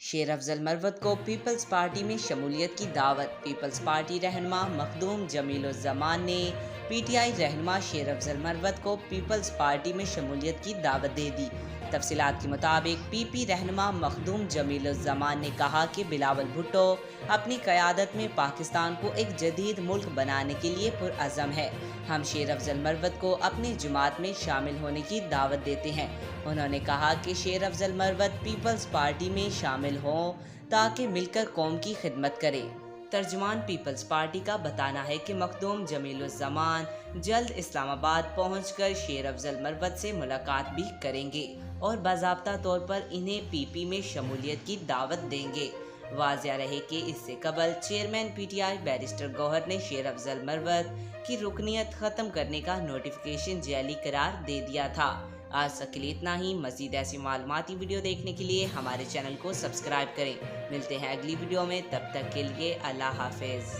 शेर अफजल मरवत को peoples party में शमूलियत की दावत। पीपल्स पार्टी रहनुमा मखदूम जमीलुज़्ज़मान ने पीटीआई रहनुमा शेर अफजल मरवत को पीपल्स पार्टी में शमूलियत की दावत दे दी। तफसीलात के मुताबिक पीपी रहनुमा मखदूम जमीलुज़्ज़मान ने कहा कि बिलावल भुट्टो अपनी क़यादत में पाकिस्तान को एक जदीद मुल्क बनाने के लिए पुरअज़म है। हम शेर अफजल मरवत को अपनी जमात में शामिल होने की दावत देते हैं। उन्होंने कहा कि शेर अफजल मरवत पीपल्स पार्टी में शामिल हों ताकि मिलकर कौम की खिदमत करें। तर्जुमान पीपल्स पार्टी का बताना है कि मखदूम जमीलुज़्ज़मान जल्द इस्लामाबाद पहुंचकर शेर अफजल मरवत से मुलाकात भी करेंगे और बाज़ाब्ता तौर पर इन्हें पीपी में शमूलियत की दावत देंगे। वाज़िया रहे कि इससे कबल चेयरमैन पीटीआई बैरिस्टर गौहर ने शेर अफजल मरवत की रुकनियत ख़त्म करने का नोटिफिकेशन जाली करार दे दिया था। आज तक के लिए इतना ही। मज़ीद ऐसी मालूमाती वीडियो देखने के लिए हमारे चैनल को सब्सक्राइब करें। मिलते हैं अगली वीडियो में, तब तक के लिए अल्लाह हाफिज़।